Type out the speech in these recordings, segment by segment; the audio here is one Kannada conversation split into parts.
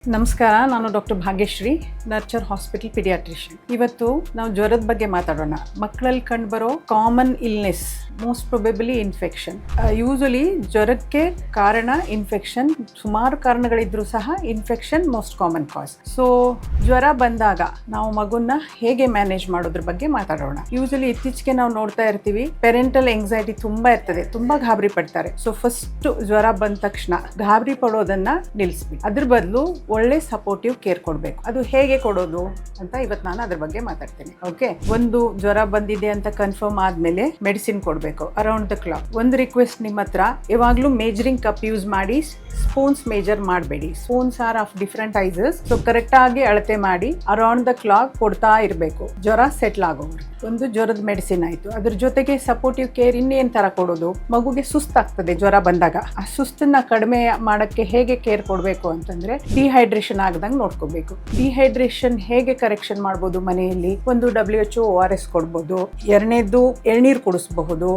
ನಮಸ್ಕಾರ, ನಾನು doctor Bhagyashree, nurture hospital paediatrician. ಇವತ್ತು ನಾವು ಜ್ವರದ ಬಗ್ಗೆ ಮಾತಾಡೋಣ. ಮಕ್ಕಳಲ್ಲಿ ಕಂಡುಬರೋ common illness, most probably infection. Usually ಜ್ವರಕ್ಕೆ ಕಾರಣ ಇನ್ಫೆಕ್ಷನ್. ಸುಮಾರು ಕಾರಣಗಳಿದ್ರೂ ಸಹ infection most common cause. So ಜ್ವರ ಬಂದಾಗ ನಾವು ಮಗುನ ಹೇಗೆ ಮ್ಯಾನೇಜ್ ಮಾಡೋದ್ರ ಬಗ್ಗೆ ಮಾತಾಡೋಣ. ಯೂಶಲಿ ಇತ್ತೀಚೆಗೆ ನಾವು ನೋಡ್ತಾ ಇರ್ತೀವಿ, ಪೇರೆಂಟಲ್ ಎಂಗ್ಸೈಟಿ ತುಂಬಾ ಇರ್ತದೆ, ತುಂಬಾ ಗಾಬರಿ ಪಡ್ತಾರೆ. ಸೊ ಫಸ್ಟ್ ಜ್ವರ ಬಂದ ತಕ್ಷಣ ಗಾಬರಿ ಪಡೋದನ್ನ ನಿಲ್ಲಿಸ್ಬೇಕು. ಅದ್ರ ಬದಲು ಒಳ್ಳೆ ಸಪೋರ್ಟಿವ್ ಕೇರ್ ಕೊಡಬೇಕು. ಅದು ಹೇಗೆ ಕೊಡೋದು ಅಂತ ಇವತ್ತು ನಾನು ಅದ್ರ ಬಗ್ಗೆ ಮಾತಾಡ್ತೇನೆ. ಓಕೆ, ಒಂದು ಜ್ವರ ಬಂದಿದೆ ಅಂತ ಕನ್ಫರ್ಮ್ ಆದ್ಮೇಲೆ ಮೆಡಿಸಿನ್ ಕೊಡಬೇಕು ಅರೌಂಡ್ ದ ಕ್ಲಾಕ್. ಒಂದು ರಿಕ್ವೆಸ್ಟ್ ನಿಮ್ಮ ಹತ್ರ, ಯಾವಾಗಲೂ ಮೇಜರಿಂಗ್ ಕಪ್ ಯೂಸ್ ಮಾಡಿ, ಸ್ಪೂನ್ಸ್ ಮೇಜರ್ ಮಾಡಬೇಡಿ. Spoons are of different sizes. So correct ಆಗಿ ಅಳತೆ ಮಾಡಿ ಅರೌಂಡ್ ದ ಕ್ಲಾಕ್ ಕೊಡ್ತಾ ಇರಬೇಕು, ಜ್ವರ ಸೆಟ್ಲ್ ಆಗೋರು. ಒಂದು ಜ್ವರದ ಮೆಡಿಸಿನ್ ಆಯ್ತು. ಅದ್ರ ಜೊತೆಗೆ ಸಪೋರ್ಟಿವ್ ಕೇರ್ ಇನ್ನೇನ್ ತರ ಕೊಡೋದು? ಮಗುಗೆ ಸುಸ್ತಾಗ್ತದೆ ಜ್ವರ ಬಂದಾಗ. ಆ ಸುಸ್ತನ್ನ ಕಡಿಮೆ ಮಾಡಕ್ಕೆ ಹೇಗೆ ಕೇರ್ ಕೊಡಬೇಕು ಅಂತಂದ್ರೆ, ಡಿಹೈಡ್ರೇಷನ್ ಆಗದಂಗೆ ನೋಡ್ಕೋಬೇಕು. ಡಿಹೈಡ್ರೇಷನ್ ಹೇಗೆ ಕರೆಕ್ಷನ್ ಮಾಡ್ಬೋದು? ಮನೆಯಲ್ಲಿ ಒಂದು WHO ORS ಕೊಡ್ಬೋದು. ಎರಡನೇದು ಎಳ್ನೀರು ಕುಡಿಸಬಹುದು.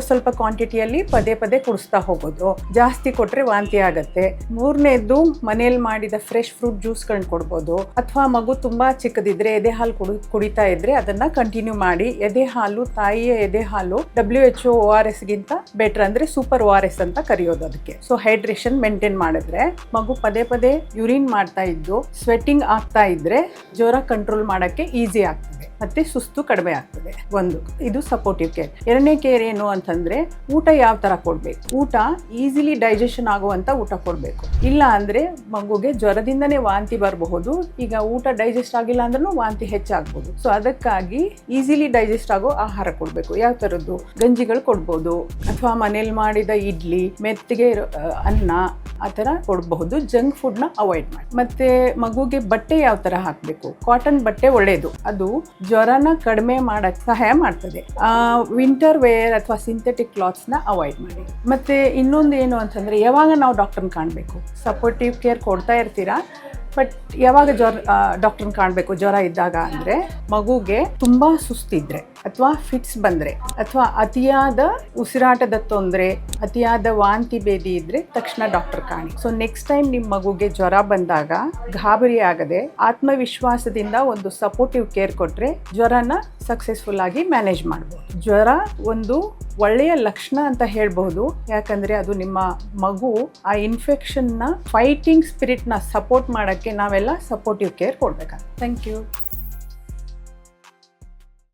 ಸ್ವಲ್ಪ ಕ್ವಾಂಟಿಟಿಯಲ್ಲಿ ಪದೇ ಕುಡಿಸ್ತಾ ಹೋಗೋದು. ಜಾಸ್ತಿ ಕೊಟ್ರೆ ವಾಂತಿ ಆಗತ್ತೆ. ಮೂರನೇದು ಮನೆಯಲ್ಲಿ ಮಾಡಿದ ಫ್ರೆಶ್ ಫ್ರೂಟ್ ಜ್ಯೂಸ್ಗಳನ್ನ ಕೊಡ್ಬೋದು. ಅಥವಾ ಮಗು ತುಂಬಾ ಚಿಕ್ಕದಿದ್ರೆ ಎದೆ ಹಾಲು ಕುಡಿತಾ ಇದ್ರೆ ಅದನ್ನ ಕಂಟಿನ್ಯೂ ಮಾಡಿ. ಎದೆ ಹಾಲು, ತಾಯಿಯ ಎದೆ ಹಾಲು WHO ORS ಗಿಂತ ಬೆಟರ್, ಅಂದ್ರೆ ಸೂಪರ್ ORS ಅಂತ ಕರೆಯೋದು ಅದಕ್ಕೆ. ಸೊ ಹೈಡ್ರೇಷನ್ ಮೇಂಟೈನ್ ಮಾಡಿದ್ರೆ, ಮಗು ಪದೇ ಯೂರಿನ್ ಮಾಡ್ತಾ ಇದ್ದು ಸ್ವೆಟ್ಟಿಂಗ್ ಆಗ್ತಾ ಇದ್ರೆ ಜ್ವರ ಕಂಟ್ರೋಲ್ ಮಾಡಕ್ಕೆ ಈಸಿ ಆಗ್ತದೆ, ಮತ್ತೆ ಸುಸ್ತು ಕಡಿಮೆ ಆಗ್ತದೆ. ಒಂದು ಇದು ಸಪೋರ್ಟಿವ್ ಕೇರ್. ಎರಡನೇ ಕೇರ್ ಏನು ಅಂತಂದ್ರೆ, ಊಟ ಯಾವ ತರ ಕೊಡ್ಬೇಕು? ಊಟ ಈಸಿಲಿ ಡೈಜೆಷನ್ ಆಗುವಂತ ಊಟ ಕೊಡ್ಬೇಕು. ಇಲ್ಲ ಅಂದ್ರೆ ಮಗುಗೆ ಜ್ವರದಿಂದನೇ ವಾಂತಿ ಬರಬಹುದು. ಈಗ ಊಟ ಡೈಜೆಸ್ಟ್ ಆಗಿಲ್ಲ ಅಂದ್ರೂ ವಾಂತಿ ಹೆಚ್ಚಾಗಬಹುದು. ಸೊ ಅದಕ್ಕಾಗಿ ಈಸಿಲಿ ಡೈಜೆಸ್ಟ್ ಆಗೋ ಆಹಾರ ಕೊಡ್ಬೇಕು. ಯಾವ ತರದ್ದು? ಗಂಜಿಗಳು ಕೊಡ್ಬೋದು, ಅಥವಾ ಮನೇಲಿ ಮಾಡಿದ ಇಡ್ಲಿ, ಮೆತ್ತಿಗೆ ಅನ್ನ, ಆ ಥರ ಕೊಡಬಹುದು. ಜಂಕ್ ಫುಡ್ನ ಅವಾಯ್ಡ್ ಮಾಡಿ. ಮತ್ತೆ ಮಗುಗೆ ಬಟ್ಟೆ ಯಾವ ಥರ ಹಾಕಬೇಕು? ಕಾಟನ್ ಬಟ್ಟೆ ಒಳ್ಳೆಯದು, ಅದು ಜ್ವರನ ಕಡಿಮೆ ಮಾಡಕ್ಕೆ ಸಹಾಯ ಮಾಡ್ತದೆ. ವಿಂಟರ್ ವೇರ್ ಅಥವಾ ಸಿಂಥೆಟಿಕ್ ಕ್ಲಾತ್ಸ್ನ ಅವಾಯ್ಡ್ ಮಾಡಿ. ಮತ್ತೆ ಇನ್ನೊಂದು ಏನು ಅಂತಂದರೆ, ಯಾವಾಗ ನಾವು ಡಾಕ್ಟರ್ನ ಕಾಣಬೇಕು? ಸಪೋರ್ಟಿವ್ ಕೇರ್ ಕೊಡ್ತಾ ಇರ್ತೀರಾ, ಬಟ್ ಯಾವಾಗ ಡಾಕ್ಟರ್ನ ಕಾಣಬೇಕು ಜ್ವರ ಇದ್ದಾಗ ಅಂದರೆ, ಮಗುಗೆ ತುಂಬ ಸುಸ್ತಿದ್ರೆ, ಅಥವಾ ಫಿಟ್ಸ್ ಬಂದರೆ, ಅಥವಾ ಅತಿಯಾದ ಉಸಿರಾಟದ ತೊಂದರೆ, ಅತಿಯಾದ ವಾಂತಿ ಭೇದಿ ಇದ್ರೆ ತಕ್ಷಣ ಡಾಕ್ಟರ್ ಕಾಣಿ. ಸೊ ನೆಕ್ಸ್ಟ್ ಟೈಮ್ ನಿಮ್ಮ ಮಗುಗೆ ಜ್ವರ ಬಂದಾಗ ಗಾಬರಿ ಆಗದೆ ಆತ್ಮವಿಶ್ವಾಸದಿಂದ ಒಂದು ಸಪೋರ್ಟಿವ್ ಕೇರ್ ಕೊಟ್ಟರೆ ಜ್ವರನ ಸಕ್ಸಸ್ಫುಲ್ ಆಗಿ ಮ್ಯಾನೇಜ್ ಮಾಡ್ಬೋದು. ಜ್ವರ ಒಂದು ಒಳ್ಳೆಯ ಲಕ್ಷಣ ಅಂತ ಹೇಳ್ಬಹುದು, ಯಾಕಂದರೆ ಅದು ನಿಮ್ಮ ಮಗು ಆ ಇನ್ಫೆಕ್ಷನ್ನ ಫೈಟಿಂಗ್ ಸ್ಪಿರಿಟ್ನ ಸಪೋರ್ಟ್ ಮಾಡೋಕ್ಕೆ ನಾವೆಲ್ಲ ಸಪೋರ್ಟಿವ್ ಕೇರ್ ಕೊಡಬೇಕಾಗುತ್ತೆ. Thank you.